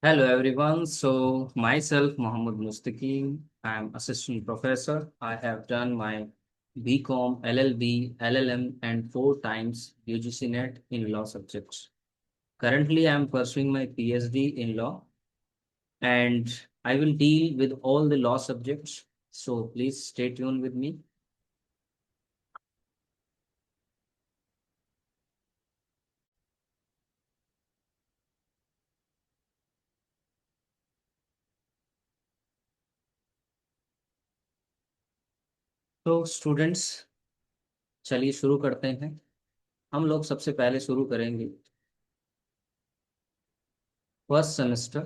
Hello everyone. So myself Mohammed Mustaqim. I am assistant professor. I have done my BCom, LLB, LLM and four times UGC NET in law subjects. Currently I am pursuing my PhD in law and I will deal with all the law subjects. So please stay tuned with me. तो students चलिए शुरू करते हैं। हम लोग सबसे पहले शुरू करेंगे फर्स्ट सेमेस्टर।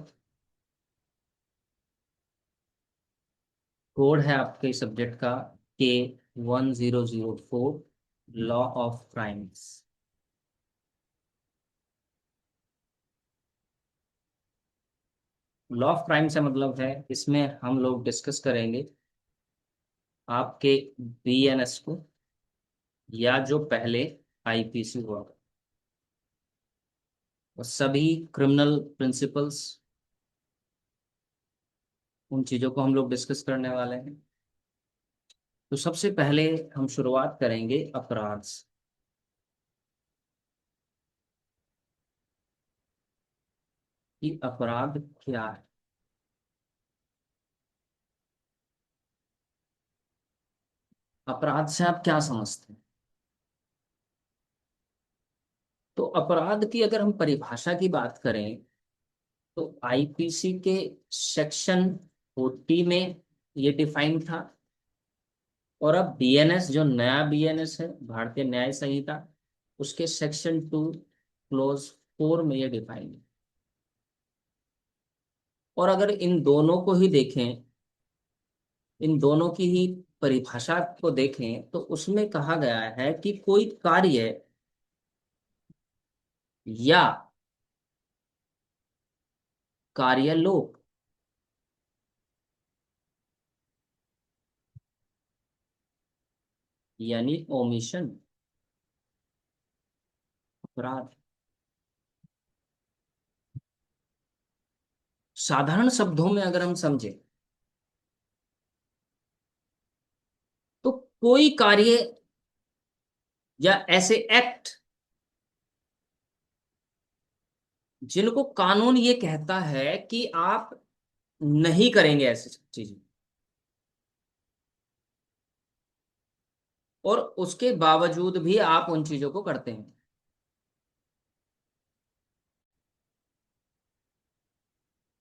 कोड है आपके सब्जेक्ट का K1004 law of crimes. Law of crime से मतलब है इसमें हम लोग डिस्कस करेंगे आपके बीएनएस को या जो पहले आईपीसी हुआ और सभी क्रिमिनल प्रिंसिपल्स, उन चीज़ों को हम लोग डिस्कस करने वाले हैं। तो सबसे पहले हम शुरुआत करेंगे अपराध से। कि अपराध क्या है। अपराध से आप क्या समझते हैं? तो अपराध की अगर हम परिभाषा की बात करें तो आईपीसी के सेक्शन 40 में ये डिफाइन था। और अब बीएनएस जो नया बीएनएस है, भारतीय न्याय संहिता, उसके सेक्शन 2 क्लोज 4 में ये डिफाइन है। और अगर इन दोनों को ही देखें, इन दोनों की ही परिभाषा को देखें तो उसमें कहा गया है कि कोई कार्य या कार्यालोक यानी ओमिशन अपराध। साधारण शब्दों में अगर हम समझे तो कोई कार्य या ऐसे एक्ट जिनको कानून ये कहता है कि आप नहीं करेंगे ऐसी चीजें, और उसके बावजूद भी आप उन चीजों को करते हैं।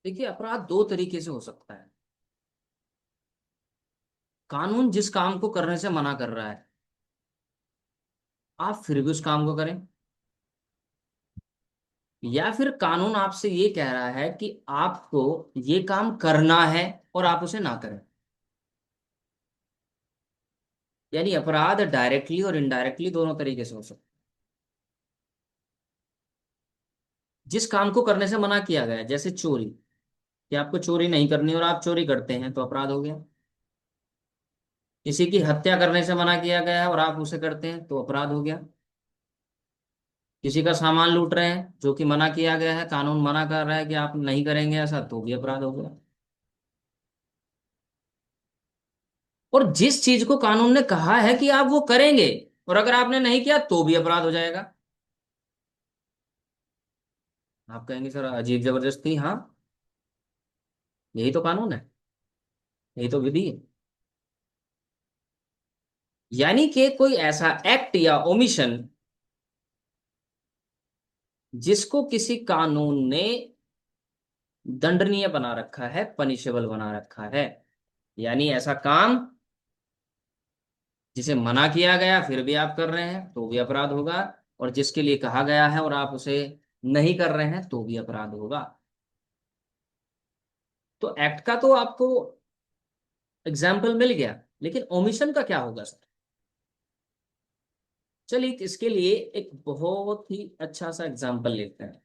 देखिए, अपराध दो तरीके से हो सकता है। कानून जिस काम को करने से मना कर रहा है, आप फिर भी उस काम को करें। या फिर कानून आपसे ये कह रहा है कि आपको ये काम करना है और आप उसे ना करें। यानी अपराध डायरेक्टली और इनडायरेक्टली दोनों तरीके से हो सकता है। जिस काम को करने से मना किया गया है, जैसे चोरी, कि आपको चोरी नहीं करनी और आप चोरी करते हैं तो अपराध हो गया। किसी की हत्या करने से मना किया गया है और आप उसे करते हैं तो अपराध हो गया। किसी का सामान लूट रहे हैं जो कि मना किया गया है, कानून मना कर रहा है कि आप नहीं करेंगे ऐसा, तो भी अपराध हो गया। और जिस चीज को कानून ने कहा है कि आप वो करेंगे और अगर आपने नहीं किया तो भी अपराध हो जाएगा। आप कहेंगे सर अजीब जबरदस्ती, हाँ, यही तो कानून है, यही तो विधि है। यानी कि कोई ऐसा एक्ट या ओमिशन जिसको किसी कानून ने दंडनीय बना रखा है, पनिशेबल बना रखा है। यानी ऐसा काम जिसे मना किया गया फिर भी आप कर रहे हैं तो भी अपराध होगा, और जिसके लिए कहा गया है और आप उसे नहीं कर रहे हैं तो भी अपराध होगा। तो एक्ट का तो आपको एग्जाम्पल मिल गया, लेकिन ओमिशन का क्या होगा सर? चलिए इसके लिए एक बहुत ही अच्छा सा एग्जाम्पल लेते हैं।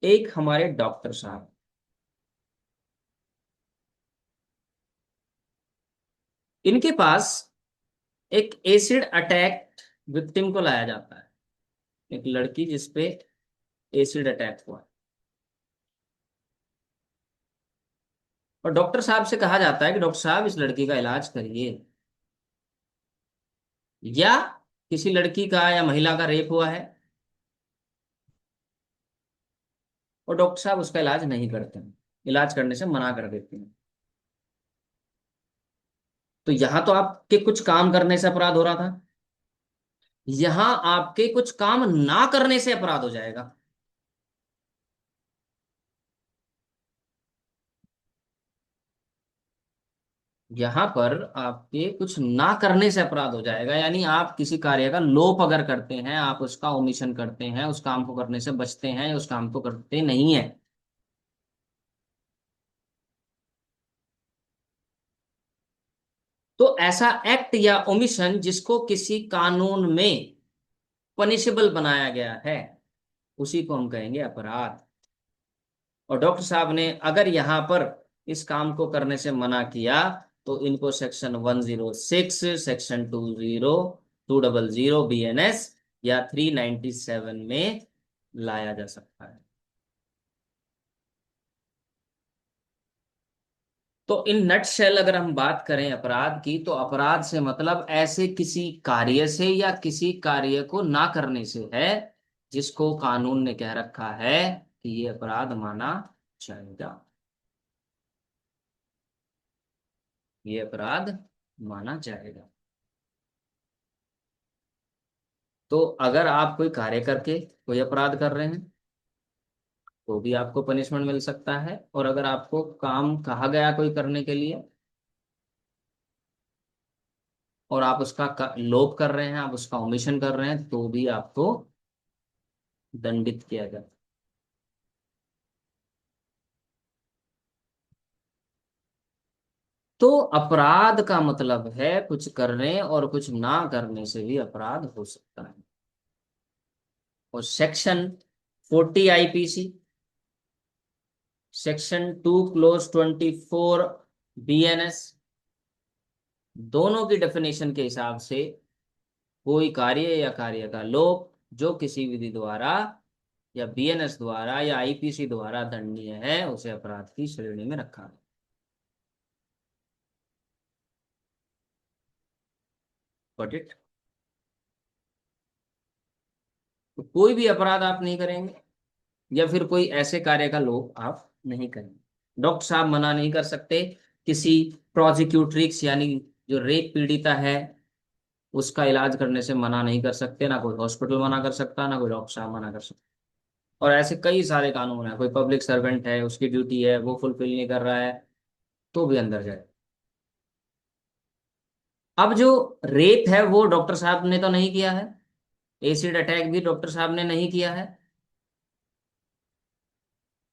एक हमारे डॉक्टर साहब, इनके पास एक एसिड अटैक विक्टिम को लाया जाता है। एक लड़की जिसपे एसिड अटैक हुआ। और डॉक्टर साहब से कहा जाता है कि डॉक्टर साहब इस लड़की का इलाज करिए, या किसी लड़की का या महिला का रेप हुआ है और डॉक्टर साहब उसका इलाज नहीं करते हैं, इलाज करने से मना कर देते हैं। तो यहां तो आपके कुछ काम करने से अपराध हो रहा था, यहां आपके कुछ काम ना करने से अपराध हो जाएगा। यहां पर आपके कुछ ना करने से अपराध हो जाएगा, यानी आप किसी कार्य का लोप अगर करते हैं, आप उसका ओमिशन करते हैं, उस काम को करने से बचते हैं, उस काम को करते नहीं है, तो ऐसा एक्ट या ओमिशन जिसको किसी कानून में पनिशेबल बनाया गया है, उसी को हम कहेंगे अपराध। और डॉक्टर साहब ने अगर यहाँ पर इस काम को करने से मना किया, तो इनको सेक्शन 106, सेक्शन 200 BNS या 397 में लाया जा सकता है। तो इन नटशेल अगर हम बात करें अपराध की, तो अपराध से मतलब ऐसे किसी कार्य से या किसी कार्य को ना करने से है जिसको कानून ने कह रखा है कि ये अपराध माना जाएगा, ये अपराध माना जाएगा। तो अगर आप कोई कार्य करके कोई अपराध कर रहे हैं तो भी आपको पनिशमेंट मिल सकता है, और अगर आपको काम कहा गया कोई करने के लिए और आप उसका लोप कर रहे हैं, आप उसका ओमिशन कर रहे हैं, तो भी आपको दंडित किया जाए। तो अपराध का मतलब है कुछ करने और कुछ ना करने से भी अपराध हो सकता है। और section 40 IPC, section 2 close 24 BNS, दोनों की डेफिनेशन के हिसाब से कोई कार्य या कार्य का लोप जो किसी विधि द्वारा या BNS द्वारा या IPC द्वारा दंडनीय है, उसे अपराध की श्रेणी में रखा है। Got it? तो कोई भी अपराध आप नहीं करेंगे या फिर कोई ऐसे कार्य का लोप आप नहीं करेंगे। डॉक्टर साहब मना नहीं कर सकते किसी प्रोजिक्यूट्रिक्स यानी जो रेप पीड़िता है उसका इलाज करने से मना नहीं कर सकते, ना कोई हॉस्पिटल मना कर सकता, ना कोई डॉक्टर साहब मना कर सकता। और ऐसे कई सारे कानून हैं, कोई पब्लिक सर्वेंट है, उसकी ड्यूटी है, वो फुलफिल नहीं कर रहा है, तो भी अंदर जाए। अब जो रेप है वो डॉक्टर साहब ने तो नहीं किया है, एसिड अटैक भी डॉक्टर साहब ने नहीं किया है।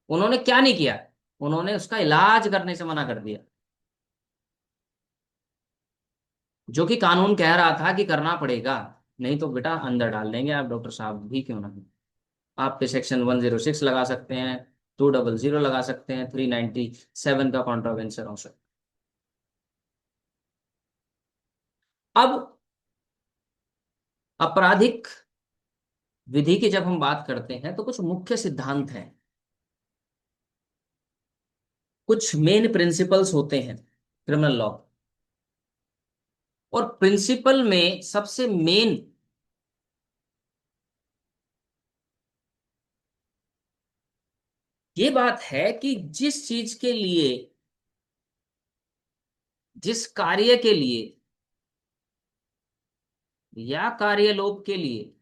उन्होंने क्या नहीं किया, उन्होंने उसका इलाज करने से मना कर दिया, जो कि कानून कह रहा था कि करना पड़ेगा, नहीं तो बेटा अंदर डाल देंगे आप, डॉक्टर साहब भी क्यों ना हो। आप पे सेक्शन 106 लगा सकते हैं, 200 लगा सकते हैं, 397 का कॉन्ट्रावेंशन हो सकता है। अब आपराधिक विधि की जब हम बात करते हैं तो कुछ मुख्य सिद्धांत हैं, कुछ मेन प्रिंसिपल्स होते हैं क्रिमिनल लॉ। और प्रिंसिपल में सबसे मेन ये बात है कि जिस चीज के लिए, जिस कार्य के लिए या कार्यलोप के लिए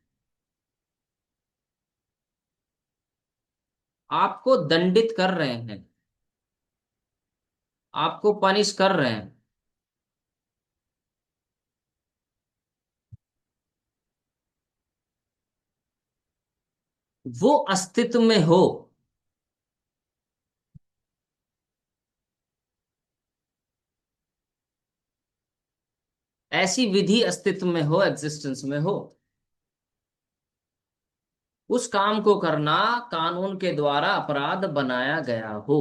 आपको दंडित कर रहे हैं, आपको पनिश कर रहे हैं, वो अस्तित्व में हो, ऐसी विधि अस्तित्व में हो, एग्जिस्टेंस में हो, उस काम को करना कानून के द्वारा अपराध बनाया गया हो,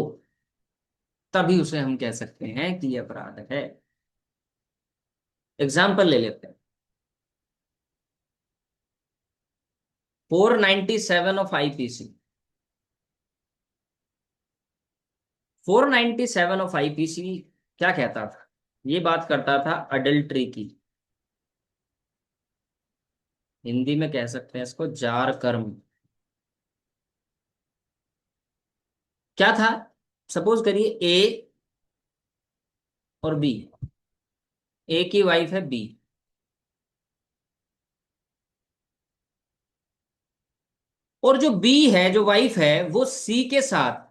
तभी उसे हम कह सकते हैं कि ये अपराध है। एग्जाम्पल ले लेते हैं। 497 ऑफ IPC, 497 ऑफ आईपीसी क्या कहता था? ये बात करता था अडल्ट्री की। हिंदी में कह सकते हैं इसको जार कर्म। क्या था? सपोज करिए ए और बी। ए की वाइफ है बी, और जो बी है, जो वाइफ है, वो सी के साथ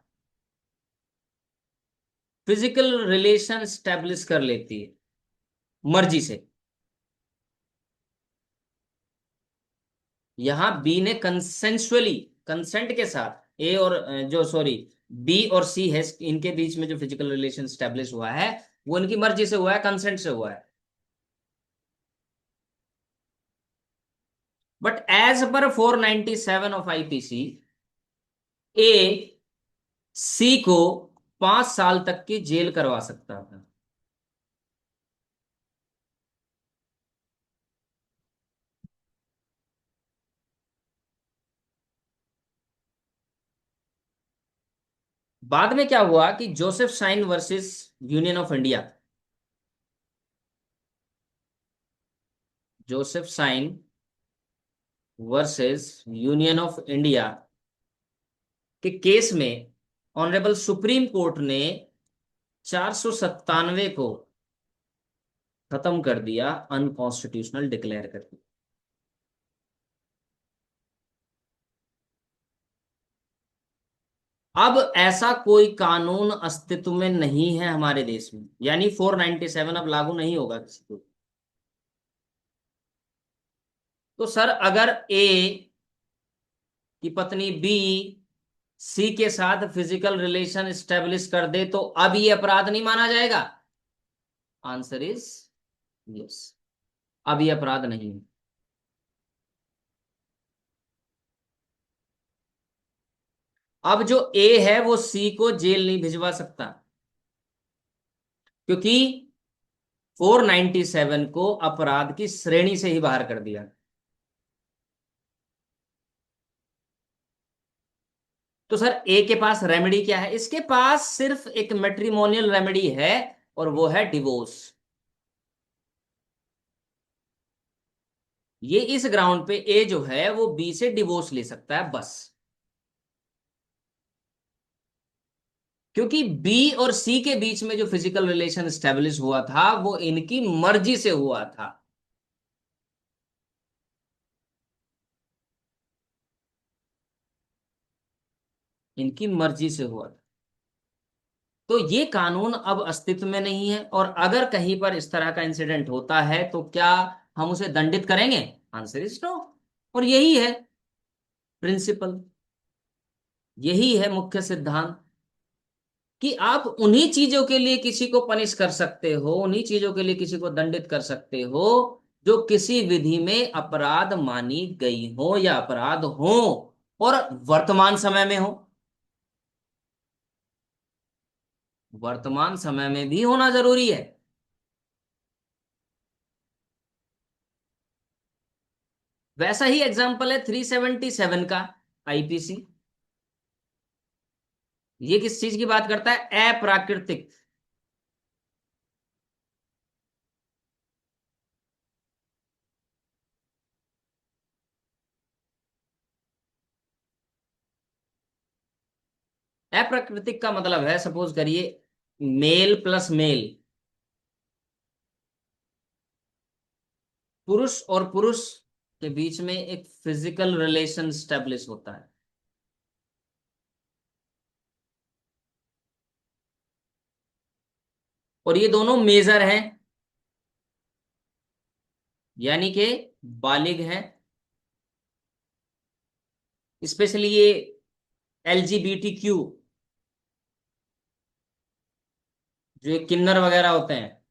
फिजिकल रिलेशन स्टेब्लिश कर लेती है मर्जी से। यहां बी ने कंसेंसुअली, कंसेंट के साथ ए और जो सॉरी बी और सी है, इनके बीच में जो फिजिकल रिलेशन स्टेब्लिश हुआ है, वो इनकी मर्जी से हुआ है, कंसेंट से हुआ है। But as per 497 of IPC, ए सी को 5 साल तक की जेल करवा सकता था। बाद में क्या हुआ कि Joseph Shine versus Union of India, Joseph Shine versus Union of India के केस में ऑनरेबल सुप्रीम कोर्ट ने 497 को खत्म कर दिया, अनकॉन्स्टिट्यूशनल डिक्लेयर कर दिया। अब ऐसा कोई कानून अस्तित्व में नहीं है हमारे देश में, यानी 497 अब लागू नहीं होगा किसी को। तो सर, अगर ए की पत्नी बी सी के साथ फिजिकल रिलेशन स्टेब्लिश कर दे तो अब ये अपराध नहीं माना जाएगा? Answer is yes. अब ये अपराध नहीं है। अब जो ए है वो सी को जेल नहीं भिजवा सकता, क्योंकि 497 को अपराध की श्रेणी से ही बाहर कर दिया। तो सर, ए के पास रेमेडी क्या है? इसके पास सिर्फ एक मैट्रिमोनियल रेमेडी है, और वो है डिवोर्स। ये इस ग्राउंड पे ए जो है वो बी से डिवोर्स ले सकता है बस, क्योंकि बी और सी के बीच में जो फिजिकल रिलेशन स्टेब्लिश हुआ था वो इनकी मर्जी से हुआ था। इनकी मर्जी से हुआ था। तो ये कानून अब अस्तित्व में नहीं है, और अगर कहीं पर इस तरह का इंसिडेंट होता है तो क्या हम उसे दंडित करेंगे? Answer is no. और यही है प्रिंसिपल, यही है मुख्य सिद्धांत, कि आप उन्हीं चीजों के लिए किसी को पनिश कर सकते हो, उन्हीं चीजों के लिए किसी को दंडित कर सकते हो जो किसी विधि में अपराध मानी गई हो या अपराध हो, और वर्तमान समय में हो। वर्तमान समय में भी होना जरूरी है। वैसा ही एग्जाम्पल है 377 का आईपीसी। ये किस चीज की बात करता है? अप्राकृतिक। अप्राकृतिक का मतलब है, सपोज करिए मेल प्लस मेल, पुरुष और पुरुष के बीच में एक फिजिकल रिलेशन स्टेब्लिश होता है, और ये दोनों मेजर हैं, यानी कि बालिग हैं। स्पेशली ये LGBTQ, जो ये किन्नर वगैरह होते हैं,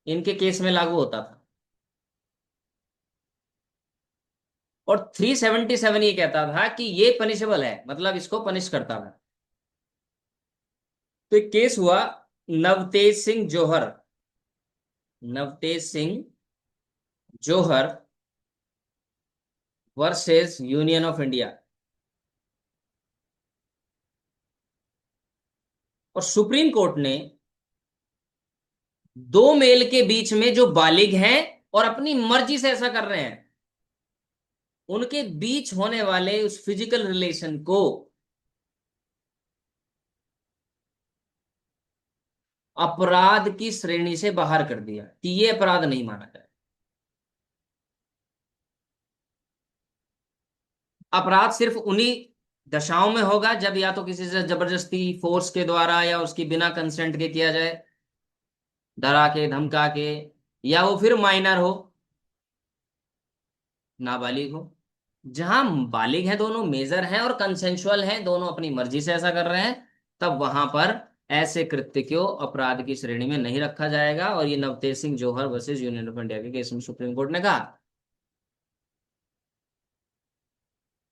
इनके केस में लागू होता था। और 377 ये कहता था कि ये पनिशेबल है, मतलब इसको पनिश करता था। तो एक केस हुआ, नवतेज सिंह जोहर, नवतेज सिंह जोहर वर्सेस यूनियन ऑफ इंडिया। और सुप्रीम कोर्ट ने दो मेल के बीच में जो बालिग हैं और अपनी मर्जी से ऐसा कर रहे हैं, उनके बीच होने वाले उस फिजिकल रिलेशन को अपराध की श्रेणी से बाहर कर दिया कि ये अपराध नहीं माना जाए। अपराध सिर्फ उन्हीं दशाओं में होगा जब या तो किसी से जबरदस्ती फोर्स के द्वारा या उसकी बिना कंसेंट के किया जाए, डरा के धमका के, या वो फिर माइनर हो, नाबालिग हो। जहां बालिग है, दोनों मेजर हैं और कंसेंसुअल हैं, दोनों अपनी मर्जी से ऐसा कर रहे हैं, तब वहां पर ऐसे कृत्य को अपराध की श्रेणी में नहीं रखा जाएगा। और ये नवतेज सिंह जौहर वर्सेस यूनियन ऑफ इंडिया के केस में सुप्रीम कोर्ट ने कहा।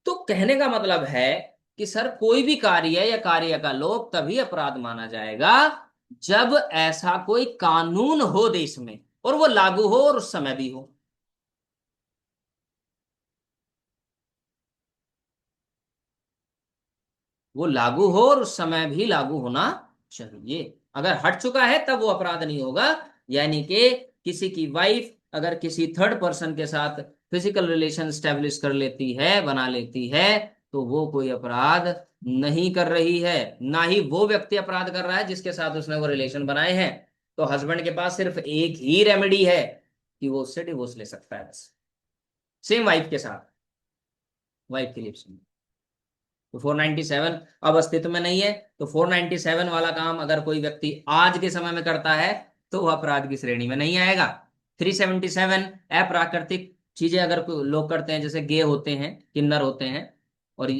तो कहने का मतलब है कि सर कोई भी कार्य या कार्य का लोप तभी अपराध माना जाएगा जब ऐसा कोई कानून हो देश में और वो लागू हो और उस समय भी हो। वो लागू हो और उस समय भी लागू होना चाहिए। अगर हट चुका है तब वो अपराध नहीं होगा। यानी कि किसी की वाइफ अगर किसी थर्ड पर्सन के साथ फिजिकल रिलेशन स्टेब्लिश कर लेती है, बना लेती है, तो वो कोई अपराध नहीं कर रही है। ना ही वो व्यक्ति अपराध कर रहा है जिसके साथ उसने वो रिलेशन बनाए हैं। तो हस्बैंड के पास सिर्फ एक ही रेमेडी है कि वो उससे डिवोर्स ले सकता है, बस। सेम वाइफ के साथ, वाइफ के लिप्स में। तो 497 अब अस्तित्व में नहीं है। तो 497 वाला काम अगर कोई व्यक्ति आज के समय में करता है तो वह अपराध की श्रेणी में नहीं आएगा। 377 अप्राकृतिक चीजें अगर कोई लोग करते हैं, जैसे गे होते हैं, किन्नर होते हैं और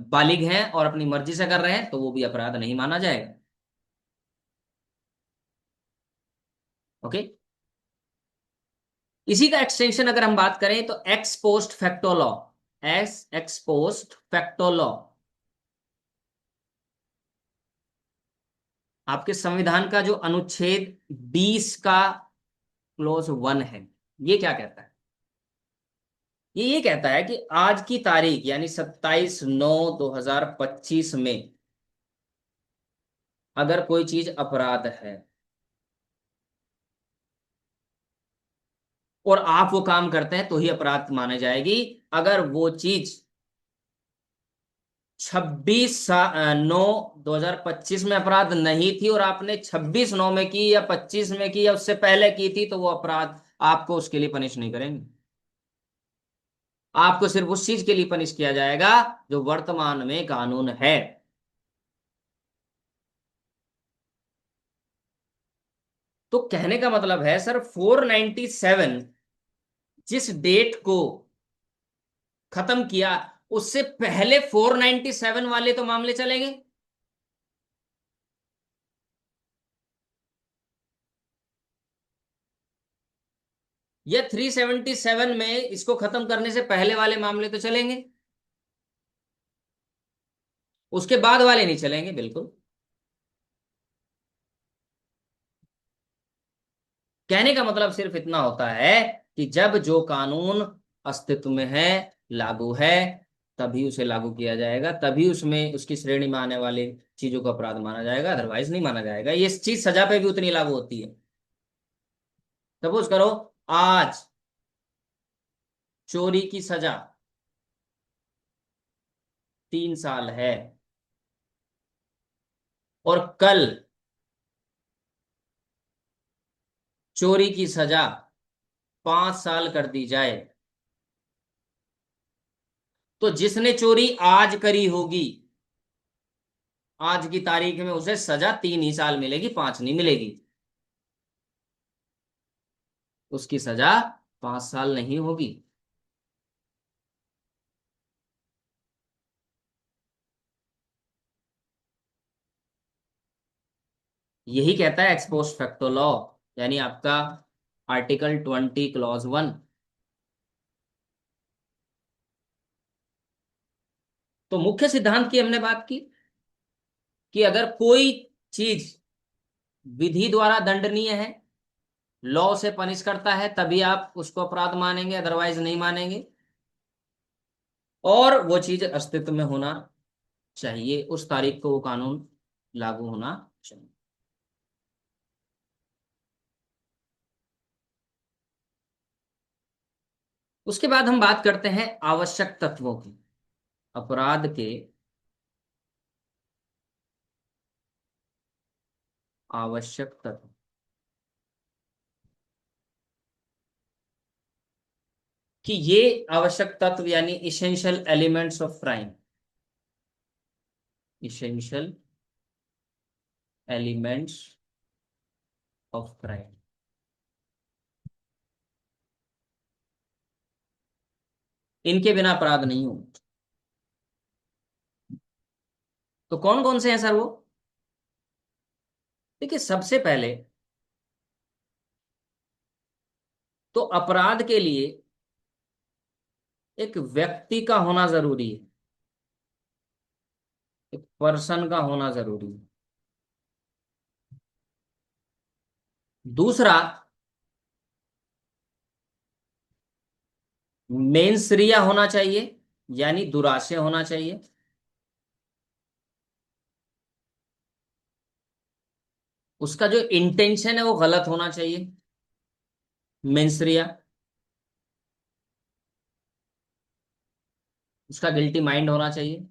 बालिग हैं और अपनी मर्जी से कर रहे हैं, तो वो भी अपराध नहीं माना जाएगा। ओके। इसी का एक्सटेंशन अगर हम बात करें तो x post facto law, x post facto law आपके संविधान का जो अनुच्छेद 20 का क्लोज 1 है, ये क्या कहता है? ये कहता है कि आज की तारीख यानी 27/9/2025 में अगर कोई चीज अपराध है और आप वो काम करते हैं तो ही अपराध माने जाएगी। अगर वो चीज 26/9/2025 में अपराध नहीं थी और आपने 26/9 में की या 25 में की या उससे पहले की थी, तो वो अपराध आपको उसके लिए पनिश नहीं करेंगे। आपको सिर्फ उस चीज के लिए पनिश किया जाएगा जो वर्तमान में कानून है। तो कहने का मतलब है सर 497 जिस डेट को खत्म किया, उससे पहले 497 वाले तो मामले चलेंगे। या 377 में इसको खत्म करने से पहले वाले मामले तो चलेंगे, उसके बाद वाले नहीं चलेंगे, बिल्कुल। कहने का मतलब सिर्फ इतना होता है कि जब जो कानून अस्तित्व में है, लागू है, तभी उसे लागू किया जाएगा, तभी उसमें उसकी श्रेणी में आने वाले चीजों को अपराध माना जाएगा, अदरवाइज नहीं माना जाएगा। ये चीज सजा पे भी उतनी लागू होती है। सपोज करो आज चोरी की सजा 3 साल है और कल चोरी की सजा 5 साल कर दी जाए, तो जिसने चोरी आज करी होगी, आज की तारीख में उसे सजा 3 ही साल मिलेगी, 5 नहीं मिलेगी। उसकी सजा 5 साल नहीं होगी। यही कहता है एक्सपोस्ट फैक्टो लॉ, यानी आपका आर्टिकल 20 क्लॉज 1। तो मुख्य सिद्धांत की हमने बात की कि अगर कोई चीज विधि द्वारा दंडनीय है, लॉ से पनिश करता है, तभी आप उसको अपराध मानेंगे, अदरवाइज नहीं मानेंगे। और वो चीज अस्तित्व में होना चाहिए, उस तारीख को वो कानून लागू होना चलो। उसके बाद हम बात करते हैं आवश्यक तत्वों की। अपराध के आवश्यक तत्व, कि ये आवश्यक तत्व यानी essential elements of crime, essential elements of crime, इनके बिना अपराध नहीं हो। तो कौन कौन से हैं सर वो? देखिए, सबसे पहले तो अपराध के लिए एक व्यक्ति का होना जरूरी है, एक पर्सन का होना जरूरी है। दूसरा, मेंसरिया होना चाहिए, यानी दुराशय होना चाहिए। उसका जो इंटेंशन है वो गलत होना चाहिए, मेंसरिया। उसका गिल्टी माइंड होना चाहिए।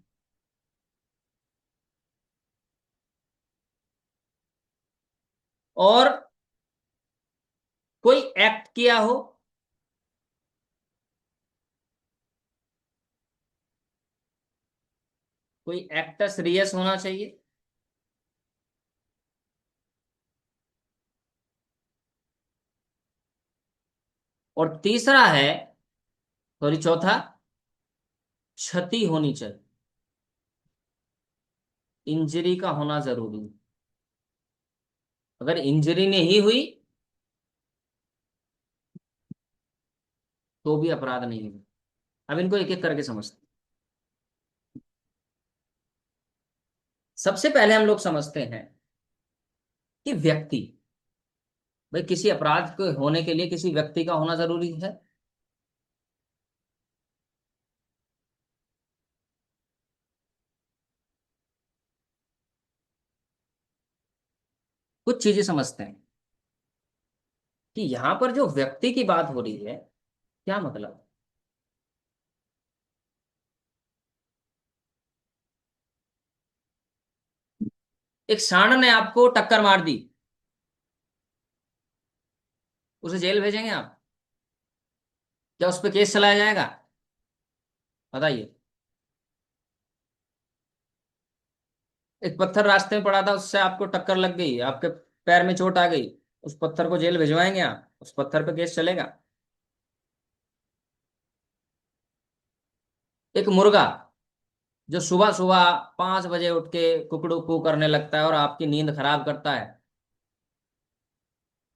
और कोई एक्ट किया हो, कोई एक्टस रियस होना चाहिए। और तीसरा है, सॉरी, चौथा, क्षति होनी चाहिए, इंजरी का होना जरूरी है। अगर इंजरी नहीं हुई तो भी अपराध नहीं है। अब इनको एक एक करके समझते हैं। सबसे पहले हम लोग समझते हैं कि व्यक्ति, भाई किसी अपराध के होने के लिए किसी व्यक्ति का होना जरूरी है। कुछ चीजें समझते हैं कि यहां पर जो व्यक्ति की बात हो रही है, क्या मतलब। एक सांड ने आपको टक्कर मार दी, उसे जेल भेजेंगे आप? क्या उस पर केस चलाया जाएगा? बताइए। एक पत्थर रास्ते में पड़ा था, उससे आपको टक्कर लग गई, आपके पैर में चोट आ गई, उस पत्थर को जेल भिजवाएंगे आप? उस पत्थर पे केस चलेगा? एक मुर्गा जो सुबह सुबह 5 बजे उठ के कुकड़ू कू करने लगता है और आपकी नींद खराब करता है,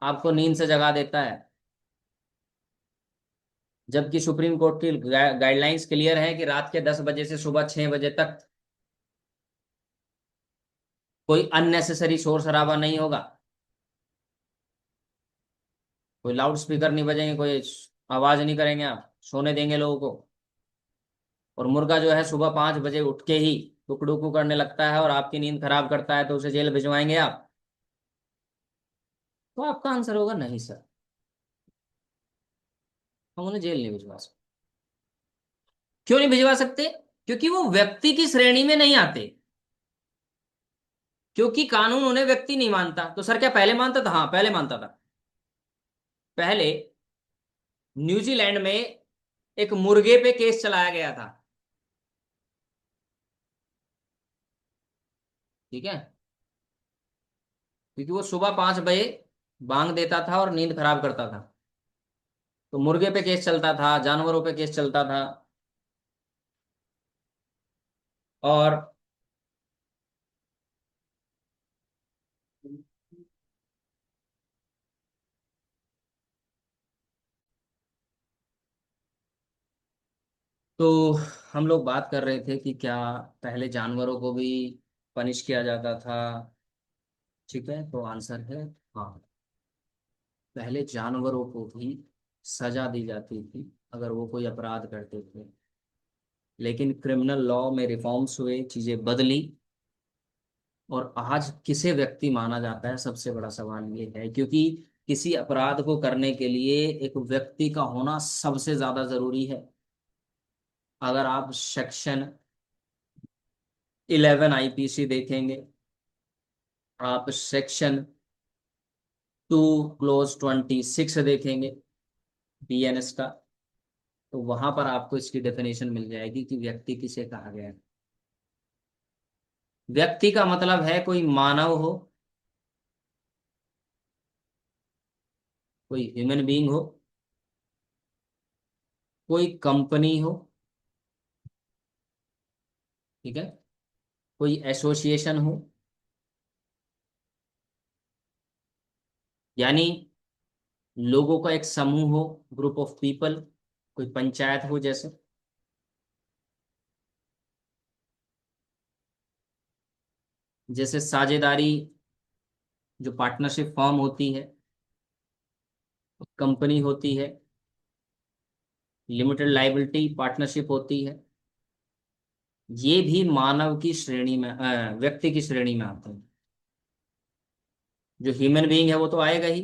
आपको नींद से जगा देता है, जबकि सुप्रीम कोर्ट की गाइडलाइंस क्लियर है कि रात के 10 बजे से सुबह 6 बजे तक कोई अननेसेसरी शोर शराबा नहीं होगा, कोई लाउड स्पीकर नहीं बजेंगे, कोई आवाज नहीं करेंगे, आप सोने देंगे लोगों को। और मुर्गा जो है सुबह 5 बजे उठ के ही कुकड़ू करने लगता है और आपकी नींद खराब करता है, तो उसे जेल भिजवाएंगे आप? तो आपका आंसर होगा नहीं सर, हम उन्हें जेल नहीं भिजवा सकते। क्यों नहीं भिजवा सकते? क्योंकि वो व्यक्ति की श्रेणी में नहीं आते, क्योंकि कानून उन्हें व्यक्ति नहीं मानता। तो सर क्या पहले मानता था? हाँ, पहले मानता था। पहले न्यूजीलैंड में एक मुर्गे पे केस चलाया गया था, ठीक है, क्योंकि वो सुबह 5 बजे बांग देता था और नींद खराब करता था। तो मुर्गे पे केस चलता था, जानवरों पे केस चलता था। और तो हम लोग बात कर रहे थे कि क्या पहले जानवरों को भी पनिश किया जाता था? ठीक है, तो आंसर है हाँ, पहले जानवरों को भी सजा दी जाती थी अगर वो कोई अपराध करते थे। लेकिन क्रिमिनल लॉ में रिफॉर्म्स हुए, चीजें बदली, और आज किसे व्यक्ति माना जाता है, सबसे बड़ा सवाल ये है, क्योंकि किसी अपराध को करने के लिए एक व्यक्ति का होना सबसे ज्यादा जरूरी है। अगर आप सेक्शन 11 आईपीसी देखेंगे, आप सेक्शन 2 क्लॉज 26 देखेंगे बीएनएस का, तो वहां पर आपको इसकी डेफिनेशन मिल जाएगी कि व्यक्ति किसे कहा गया है। व्यक्ति का मतलब है कोई मानव हो, कोई ह्यूमन बीइंग हो, कोई कंपनी हो, ठीक है, कोई एसोसिएशन हो, यानी लोगों का एक समूह हो, ग्रुप ऑफ पीपल, कोई पंचायत हो जैसे, जैसे साझेदारी जो पार्टनरशिप फॉर्म होती है, कंपनी होती है, लिमिटेड लाइबिलिटी पार्टनरशिप होती है, ये भी मानव की श्रेणी में व्यक्ति की श्रेणी में आते हैं। जो ह्यूमन बीइंग है वो तो आएगा ही,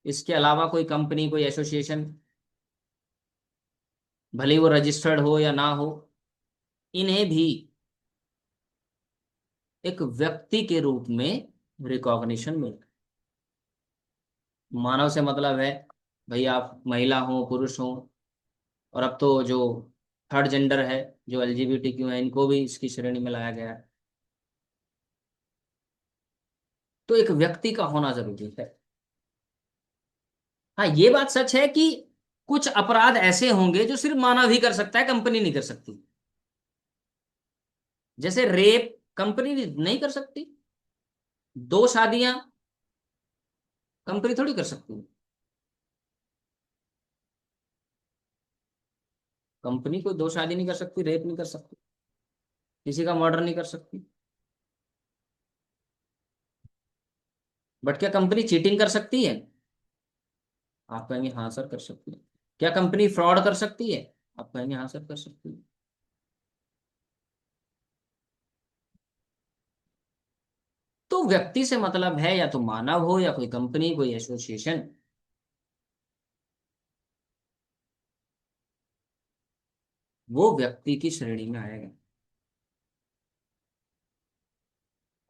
इसके अलावा कोई कंपनी, कोई एसोसिएशन, भले ही वो रजिस्टर्ड हो या ना हो, इन्हें भी एक व्यक्ति के रूप में रिकॉग्निशन मिलता है। मानव से मतलब है भाई आप महिला हो, पुरुष हो, और अब तो जो थर्ड जेंडर है, जो एलजीबीटीक्यू है, इनको भी इसकी श्रेणी में लाया गया है। तो एक व्यक्ति का होना जरूरी है। हाँ, ये बात सच है कि कुछ अपराध ऐसे होंगे जो सिर्फ मानव ही कर सकता है, कंपनी नहीं कर सकती। जैसे रेप कंपनी नहीं कर सकती, दो शादियां कंपनी थोड़ी कर सकती है। कंपनी कोई दो शादी नहीं कर सकती, रेप नहीं कर सकती, किसी का मर्डर नहीं कर सकती। बट क्या कंपनी चीटिंग कर सकती है? आप कहेंगे हाँ सर कर सकती है। क्या कंपनी फ्रॉड कर सकती है? आप कहेंगे हाँ सर कर सकती है। तो व्यक्ति से मतलब है या तो मानव हो, या कोई कंपनी, कोई एसोसिएशन, वो व्यक्ति की श्रेणी में आएगा।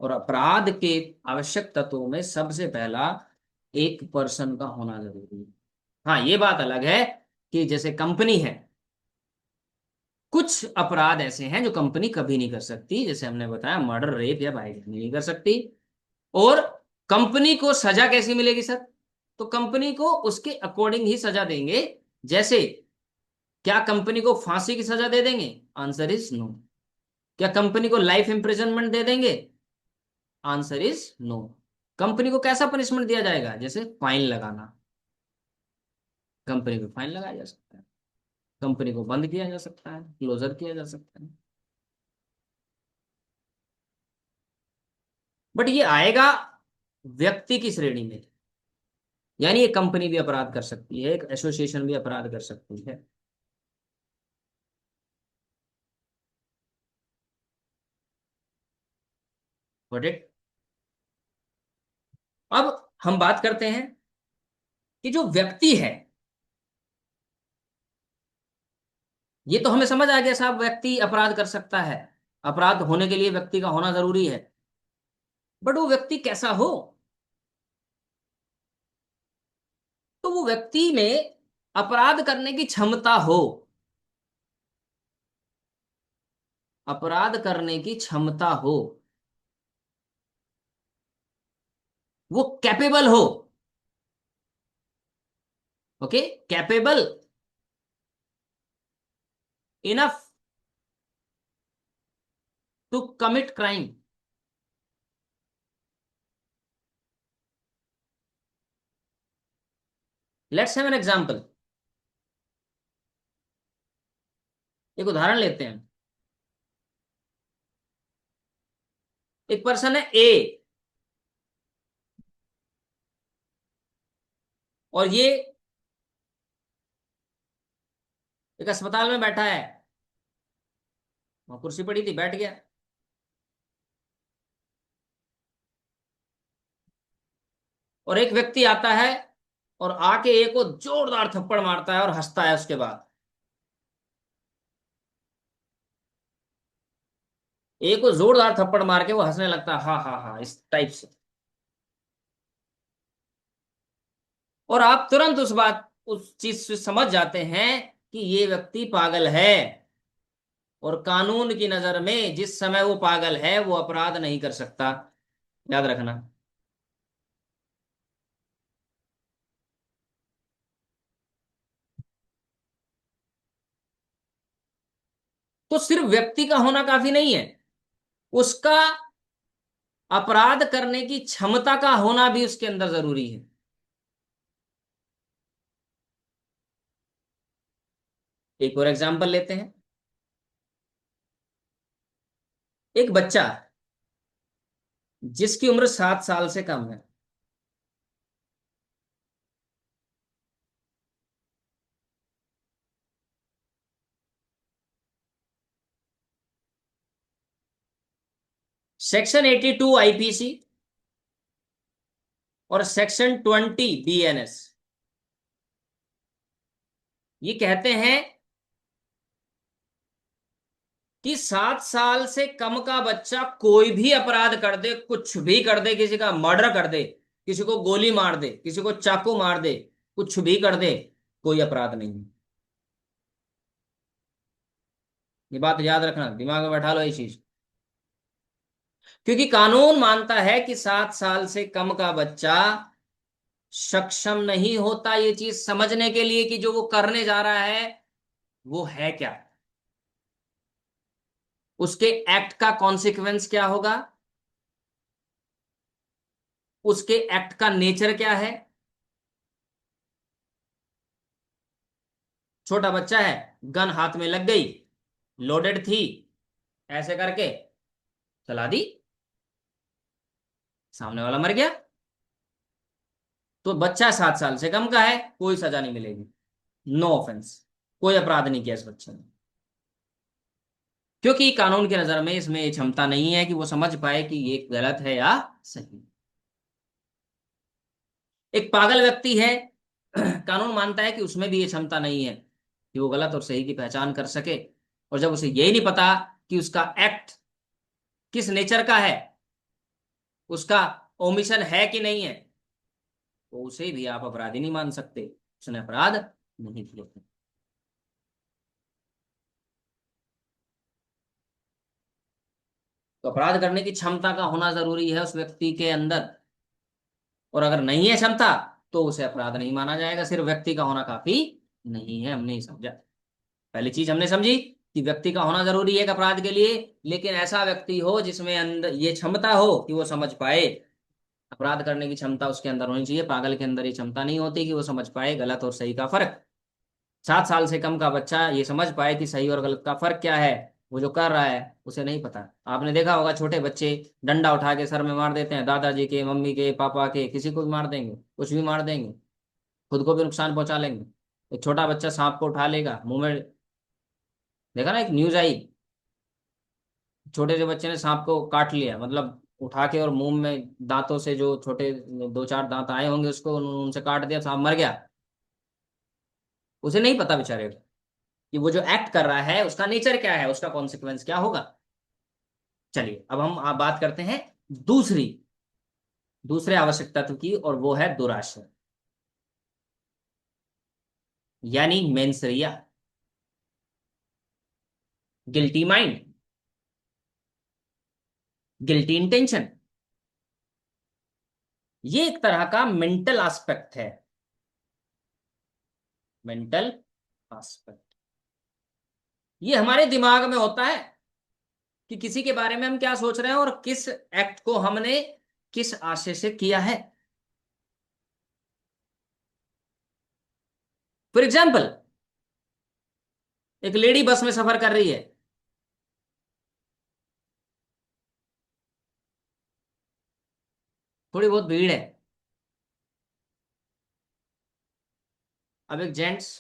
और अपराध के आवश्यक तत्वों में सबसे पहला एक पर्सन का होना जरूरी है। हाँ, ये बात अलग है कि जैसे कंपनी है, कुछ अपराध ऐसे हैं जो कंपनी कभी नहीं कर सकती, जैसे हमने बताया मर्डर, रेप या भाईजानी नहीं कर सकती। और कंपनी को सजा कैसी मिलेगी सर? तो कंपनी को उसके अकॉर्डिंग ही सजा देंगे। जैसे क्या कंपनी को फांसी की सजा दे देंगे? Answer is no. क्या कंपनी को लाइफ इम्प्रिजनमेंट दे देंगे? Answer is no. कंपनी को कैसा पनिशमेंट दिया जाएगा? जैसे फाइन लगाना, कंपनी को फाइन लगाया जा सकता है, कंपनी को बंद किया जा सकता है, क्लोजर किया जा सकता है। बट ये आएगा व्यक्ति की श्रेणी में, यानी एक कंपनी भी अपराध कर सकती है, एक एसोसिएशन भी अपराध कर सकती है। Got it? अब हम बात करते हैं कि जो व्यक्ति है, ये तो हमें समझ आ गया साहब, व्यक्ति अपराध कर सकता है, अपराध होने के लिए व्यक्ति का होना जरूरी है। बट वो व्यक्ति कैसा हो? तो वो व्यक्ति में अपराध करने की क्षमता हो, अपराध करने की क्षमता हो, वो कैपेबल हो। Okay, capable enough to commit crime. Let's have an example. एक उदाहरण लेते हैं। एक पर्सन है ए, और ये एक अस्पताल में बैठा है, वहां कुर्सी पड़ी थी, बैठ गया। और एक व्यक्ति आता है और आके ए को जोरदार थप्पड़ मारता है और हंसता है उसके बाद। ए को जोरदार थप्पड़ मार के वो हंसने लगता है, हाँ हाँ हाँ, इस टाइप से। और आप तुरंत उस चीज से समझ जाते हैं कि ये व्यक्ति पागल है। और कानून की नजर में जिस समय वो पागल है वो अपराध नहीं कर सकता, याद रखना। तो सिर्फ व्यक्ति का होना काफी नहीं है, उसका अपराध करने की क्षमता का होना भी उसके अंदर जरूरी है। एक और एग्जांपल लेते हैं। एक बच्चा जिसकी उम्र 7 साल से कम है, सेक्शन 82 आईपीसी और सेक्शन 20 बीएनएस ये कहते हैं कि 7 साल से कम का बच्चा कोई भी अपराध कर दे, कुछ भी कर दे, किसी का मर्डर कर दे, किसी को गोली मार दे, किसी को चाकू मार दे, कुछ भी कर दे, कोई अपराध नहीं है। ये बात याद रखना, दिमाग में बैठा लो ये चीज। क्योंकि कानून मानता है कि 7 साल से कम का बच्चा सक्षम नहीं होता ये चीज समझने के लिए कि जो वो करने जा रहा है वो है क्या, उसके एक्ट का कॉन्सिक्वेंस क्या होगा, उसके एक्ट का नेचर क्या है। छोटा बच्चा है, गन हाथ में लग गई, लोडेड थी, ऐसे करके चला दी, सामने वाला मर गया। तो बच्चा 7 साल से कम का है, कोई सजा नहीं मिलेगी, नो ऑफेंस, कोई अपराध नहीं किया इस बच्चे ने। क्योंकि कानून की नजर में इसमें ये क्षमता नहीं है कि वो समझ पाए कि ये गलत है या सही। एक पागल व्यक्ति है, कानून मानता है कि उसमें भी ये क्षमता नहीं है कि वो गलत और सही की पहचान कर सके। और जब उसे यही नहीं पता कि उसका एक्ट किस नेचर का है, उसका ओमिशन है कि नहीं है, तो उसे भी आप अपराधी नहीं मान सकते, उसने अपराध नहीं किया। तो अपराध करने की क्षमता का होना जरूरी है उस व्यक्ति के अंदर। और अगर नहीं है क्षमता तो उसे अपराध नहीं माना जाएगा, सिर्फ व्यक्ति का होना काफी नहीं है, हमने ये समझा। पहली चीज हमने समझी कि व्यक्ति का होना जरूरी है एक अपराध के लिए, लेकिन ऐसा व्यक्ति हो जिसमें अंदर ये क्षमता हो कि वो समझ पाए, अपराध करने की क्षमता उसके अंदर होनी चाहिए। पागल के अंदर ये क्षमता नहीं होती कि वो समझ पाए गलत और सही का फर्क। 7 साल से कम का बच्चा ये समझ पाए कि सही और गलत का फर्क क्या है, वो जो कर रहा है उसे नहीं पता। आपने देखा होगा छोटे बच्चे डंडा उठा के सर में मार देते हैं, दादाजी के, मम्मी के, पापा के, किसी को भी मार देंगे, कुछ भी मार देंगे, खुद को भी नुकसान पहुंचा लेंगे। एक छोटा बच्चा सांप को उठा लेगा मुंह में, देखा ना एक न्यूज आई, छोटे से बच्चे ने सांप को काट लिया, मतलब उठा के और मुंह में दांतों से जो छोटे 2-4 दांत आए होंगे उसको उनसे काट दिया, सांप मर गया। उसे नहीं पता बेचारे को कि वो जो एक्ट कर रहा है उसका नेचर क्या है, उसका कॉन्सिक्वेंस क्या होगा। चलिए अब हम आप बात करते हैं दूसरी दूसरे आवश्यक तत्व की, और वो है दुराशय, यानी mens rea, guilty mind, guilty intention. ये एक तरह का मेंटल एस्पेक्ट है, मेंटल एस्पेक्ट। ये हमारे दिमाग में होता है कि किसी के बारे में हम क्या सोच रहे हैं और किस एक्ट को हमने किस आशय से किया है। फॉर एग्जाम्पल, एक लेडी बस में सफर कर रही है, थोड़ी बहुत भीड़ है। अब एक जेंट्स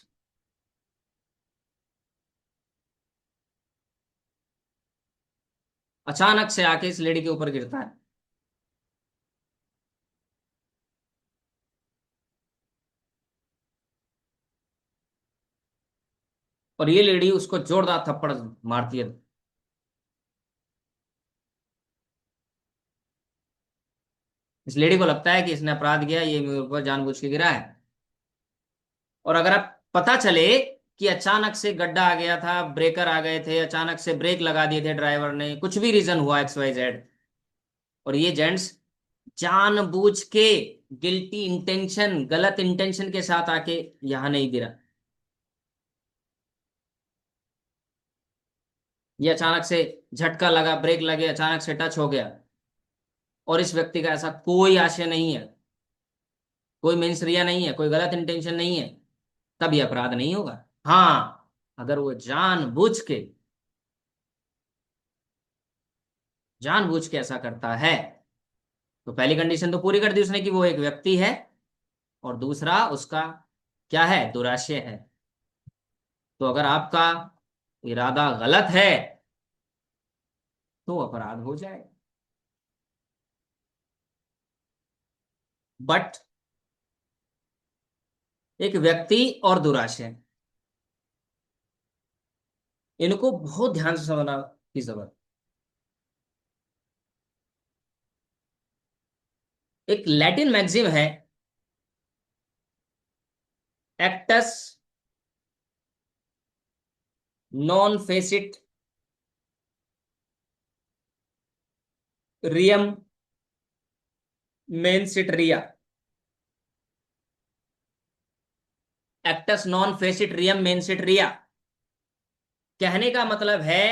अचानक से आके इस लेडी के ऊपर गिरता है, और ये लेडी उसको जोरदार थप्पड़ मारती है। इस लेडी को लगता है कि इसने अपराध किया, ये मेरे ऊपर जानबूझ के गिरा है। और अगर आप पता चले कि अचानक से गड्ढा आ गया था, ब्रेकर आ गए थे, अचानक से ब्रेक लगा दिए थे ड्राइवर ने, कुछ भी रीजन हुआ XYZ, और ये जेंट्स जानबूझ के गिल्टी इंटेंशन, गलत इंटेंशन के साथ आके यहां नहीं गिरा, ये अचानक से झटका लगा, ब्रेक लगे, अचानक से टच हो गया, और इस व्यक्ति का ऐसा कोई आशय नहीं है, कोई मेंसरिया नहीं है, कोई गलत इंटेंशन नहीं है, तब यह अपराध नहीं होगा। हाँ, अगर वो जानबूझ के ऐसा करता है, तो पहली कंडीशन तो पूरी कर दी उसने कि वो एक व्यक्ति है, और दूसरा उसका क्या है, दुराशय है। तो अगर आपका इरादा गलत है तो अपराध हो जाए। बट एक व्यक्ति और दुराशय, इनको बहुत ध्यान से समझना की जरूरत। एक लैटिन मैगजिम है, एक्टस नॉन फेसिट रियम मेंसिट रिया। एक्टस नॉन फेसिट रियम मेंसिट रिया, कहने का मतलब है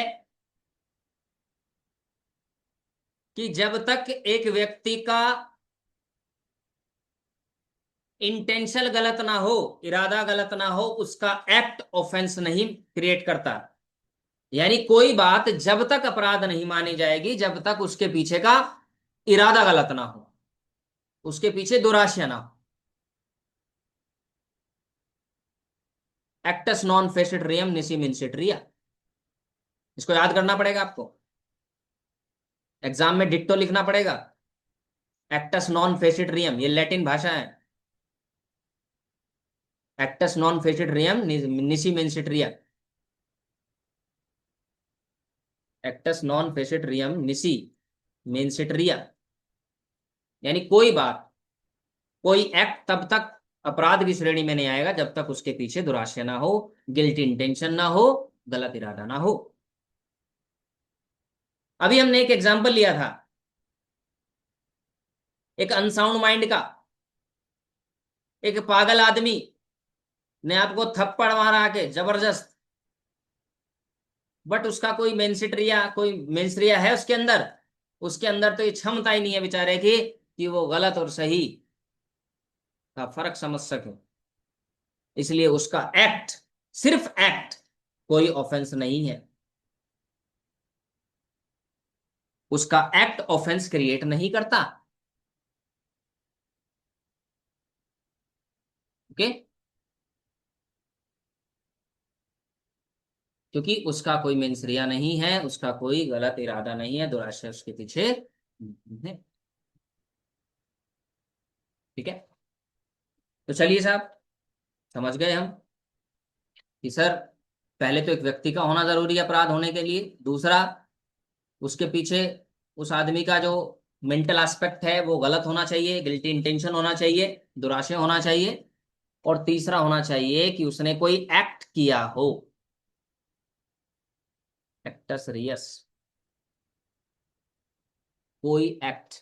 कि जब तक एक व्यक्ति का इंटेंशन गलत ना हो, इरादा गलत ना हो, उसका एक्ट ऑफेंस नहीं क्रिएट करता। यानी कोई बात जब तक अपराध नहीं मानी जाएगी जब तक उसके पीछे का इरादा गलत ना हो, उसके पीछे दुराशय ना हो। एक्टस नॉन फेसिट रियम निसी मिनसिट रिया, इसको याद करना पड़ेगा आपको, एग्जाम में डिट्टो लिखना पड़ेगा। एक्टस नॉन फेसिट रियम, ये लैटिन भाषा है। एक्टस नॉन फेसिट रियम निसी मिनसिट रिया, एक्टस नॉन फेसिट रियम निसी मेंसिट रिया। यानी कोई बात, कोई एक्ट तब तक अपराध की श्रेणी में नहीं आएगा जब तक उसके पीछे दुराशय ना हो, गिल्टी इंटेंशन ना हो, गलत इरादा ना हो। अभी हमने एक एग्जांपल लिया था, एक अनसाउंड माइंड का, एक पागल आदमी ने आपको थप्पड़ मारा आके जबरदस्त, बट उसका कोई मेंसरिया है उसके अंदर, उसके अंदर तो ये क्षमता ही नहीं है बेचारे की कि वो गलत और सही का फर्क समझ सके, इसलिए उसका एक्ट, सिर्फ एक्ट, कोई ऑफेंस नहीं है, उसका एक्ट ऑफेंस क्रिएट नहीं करता। ओके, क्योंकि उसका कोई मेंसरिया नहीं है, उसका कोई गलत इरादा नहीं है, दुराशय उसके पीछे नहीं है। ठीक है, तो चलिए साहब, समझ गए हम कि सर पहले तो एक व्यक्ति का होना जरूरी है अपराध होने के लिए, दूसरा उसके पीछे उस आदमी का जो मेंटल एस्पेक्ट है वो गलत होना चाहिए, गिल्टी इंटेंशन होना चाहिए, दुराशय होना चाहिए, और तीसरा होना चाहिए कि उसने कोई एक्ट किया हो, एक्टस रियस, कोई एक्ट,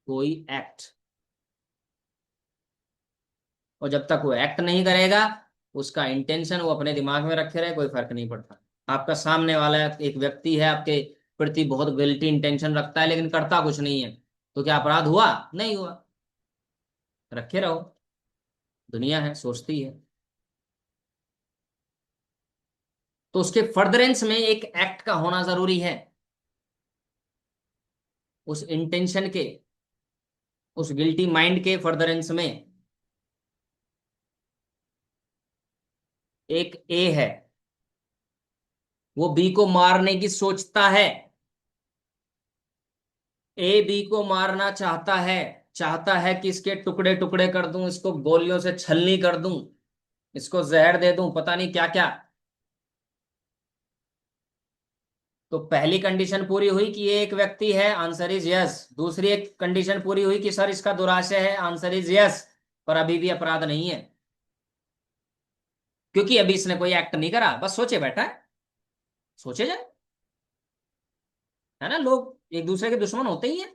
कोई एक्ट। और जब तक वो एक्ट नहीं करेगा, उसका इंटेंशन वो अपने दिमाग में रखे रहे, कोई फर्क नहीं पड़ता। आपका सामने वाला एक व्यक्ति है आपके प्रति बहुत गिल्टी इंटेंशन रखता है लेकिन करता कुछ नहीं है, तो क्या अपराध हुआ? नहीं हुआ। रखे रहो, दुनिया है, सोचती है। तो उसके फर्दरेंस में एक एक्ट का होना जरूरी है, उस इंटेंशन के, उस गिल्टी माइंड के फर्दरेंस में एक ए है, वो बी को मारने की सोचता है, ए बी को मारना चाहता है, चाहता है कि इसके टुकड़े टुकड़े कर दूं, इसको गोलियों से छलनी कर दूं, इसको जहर दे दूं, पता नहीं क्या क्या। तो पहली कंडीशन पूरी हुई कि ये एक व्यक्ति है, आंसर इज यस। दूसरी एक कंडीशन पूरी हुई कि सर इसका दुराशय है, आंसर इज यस। पर अभी भी अपराध नहीं है, क्योंकि अभी इसने कोई एक्ट नहीं करा, बस सोचे बैठा है। सोचे जाए, है ना। लोग एक दूसरे के दुश्मन होते ही हैं।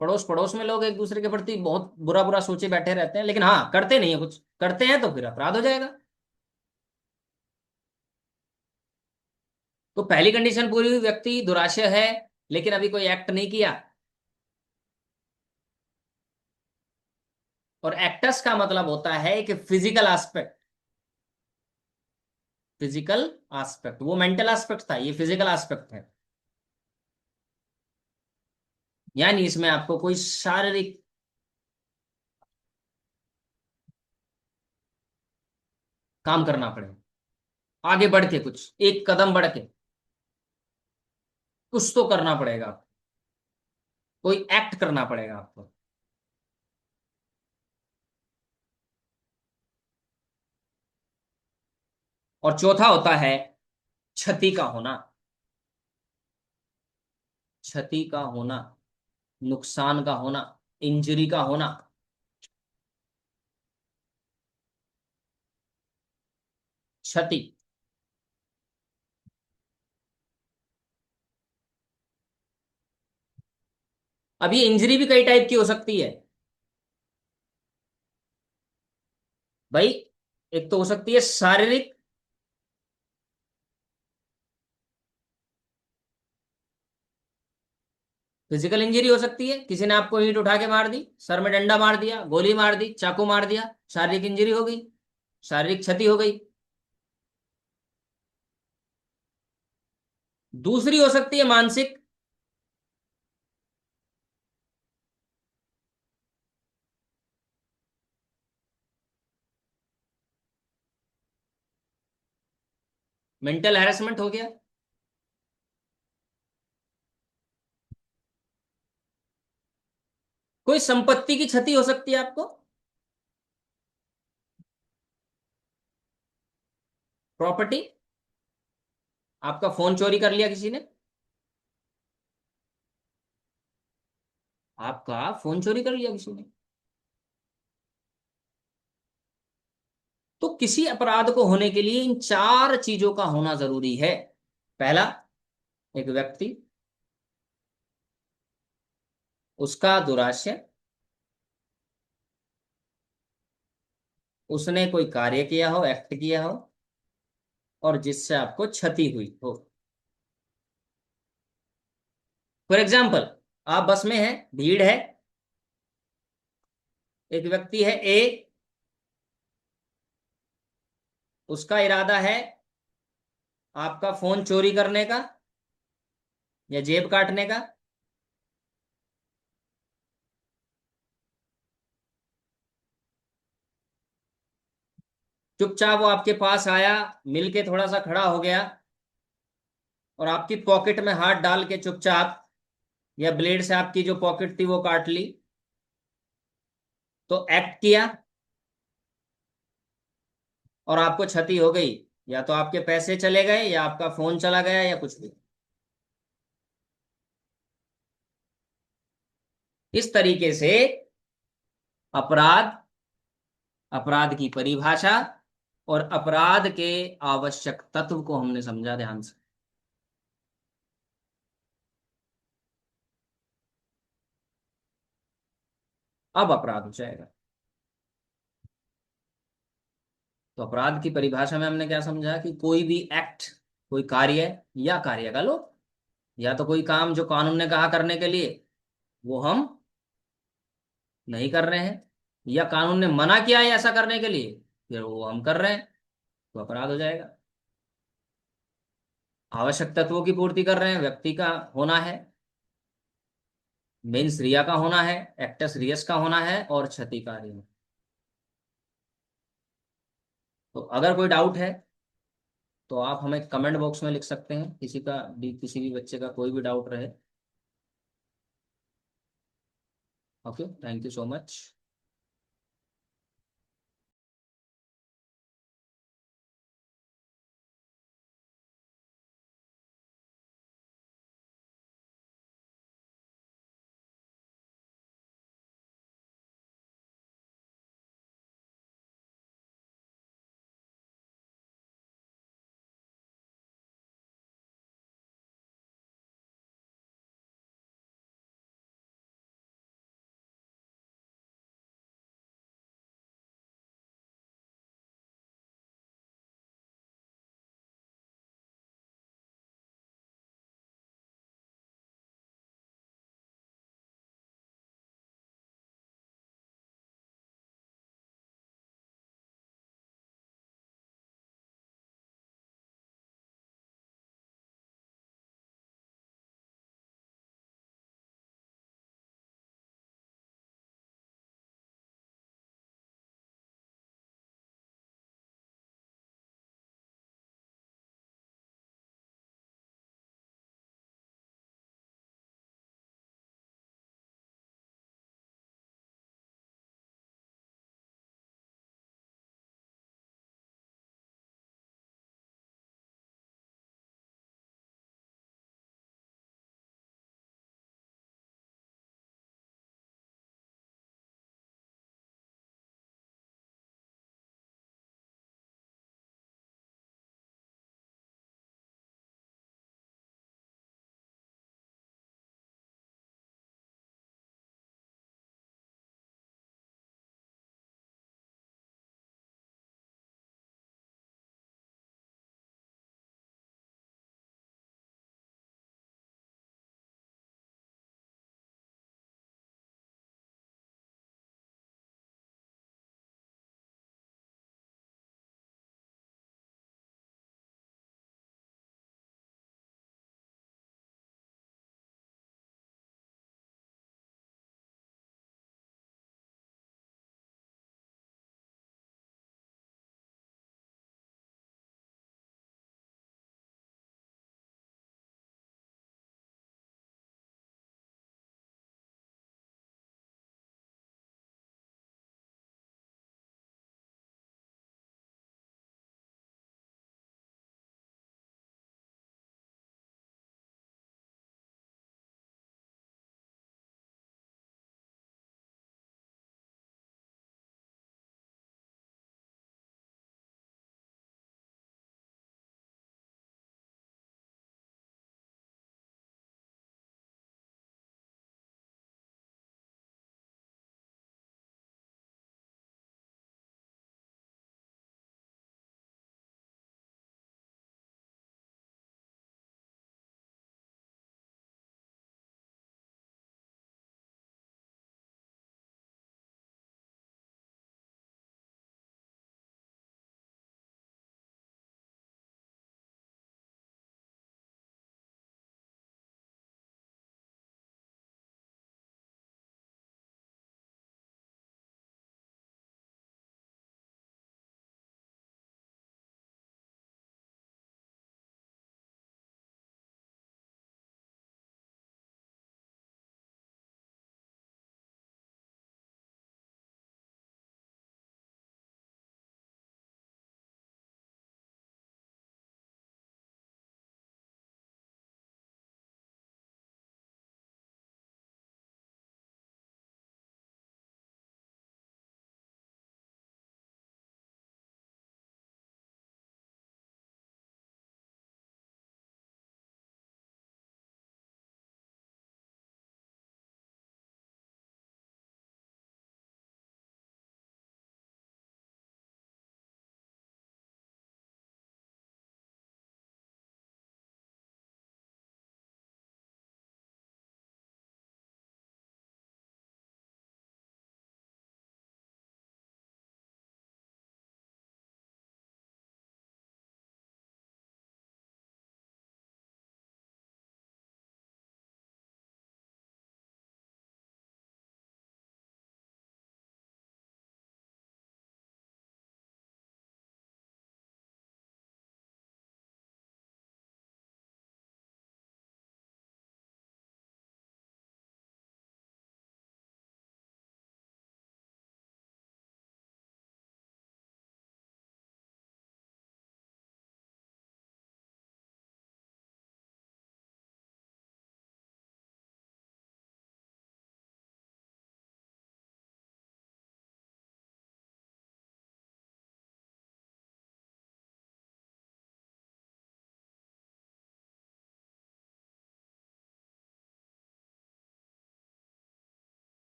पड़ोस पड़ोस में लोग एक दूसरे के प्रति बहुत बुरा बुरा सोचे बैठे रहते हैं, लेकिन हाँ करते नहीं है कुछ। करते हैं तो फिर अपराध हो जाएगा। तो पहली कंडीशन पूरी हुई, व्यक्ति दुराशय है, लेकिन अभी कोई एक्ट नहीं किया। और एक्टस का मतलब होता है कि फिजिकल एस्पेक्ट। फिजिकल एस्पेक्ट, वो मेंटल एस्पेक्ट था, ये फिजिकल एस्पेक्ट है। यानी इसमें आपको कोई शारीरिक काम करना पड़ेगा, आगे बढ़ के कुछ एक कदम बढ़ के कुछ तो करना पड़ेगा आपको, कोई एक्ट करना पड़ेगा आपको। और चौथा होता है क्षति का होना। क्षति का होना, नुकसान का होना, इंजरी का होना। क्षति। अब ये इंजरी भी कई टाइप की हो सकती है भाई। एक तो हो सकती है शारीरिक। फिजिकल इंजरी हो सकती है, किसी ने आपको ईंट उठा के मार दी, सर में डंडा मार दिया, गोली मार दी, चाकू मार दिया, शारीरिक इंजरी हो गई, शारीरिक क्षति हो गई। दूसरी हो सकती है मानसिक। मेंटल हैरेसमेंट हो गया। कोई संपत्ति की क्षति हो सकती है आपको। प्रॉपर्टी। आपका फोन चोरी कर लिया किसी ने, आपका फोन चोरी कर लिया किसी ने। तो किसी अपराध को होने के लिए इन चार चीजों का होना जरूरी है। पहला, एक व्यक्ति, उसका दुराशय, उसने कोई कार्य किया हो, एक्ट किया हो, और जिससे आपको क्षति हुई हो। फॉर एग्जाम्पल, आप बस में हैं, भीड़ है, एक व्यक्ति है ए, उसका इरादा है आपका फोन चोरी करने का या जेब काटने का। चुपचाप वो आपके पास आया, मिलके थोड़ा सा खड़ा हो गया, और आपकी पॉकेट में हाथ डाल के चुपचाप, या ब्लेड से आपकी जो पॉकेट थी वो काट ली। तो एक्ट किया और आपको क्षति हो गई, या तो आपके पैसे चले गए, या आपका फोन चला गया, या कुछ भी। इस तरीके से अपराध, अपराध की परिभाषा और अपराध के आवश्यक तत्व को हमने समझा ध्यान से। अब अपराध हो जाएगा। तो अपराध की परिभाषा में हमने क्या समझा कि कोई भी एक्ट, कोई कार्य, या कार्य का लोग, या तो कोई काम जो कानून ने कहा करने के लिए वो हम नहीं कर रहे हैं, या कानून ने मना किया है ऐसा करने के लिए फिर वो हम कर रहे हैं, तो अपराध हो जाएगा। आवश्यक तत्वों की पूर्ति कर रहे हैं, व्यक्ति का होना है, मेंस रिया का होना है, एक्टस रियस का होना है, और क्षतिकारी है। तो अगर कोई डाउट है तो आप हमें कमेंट बॉक्स में लिख सकते हैं, किसी का भी, किसी भी बच्चे का कोई भी डाउट रहे। Okay, thank you so much.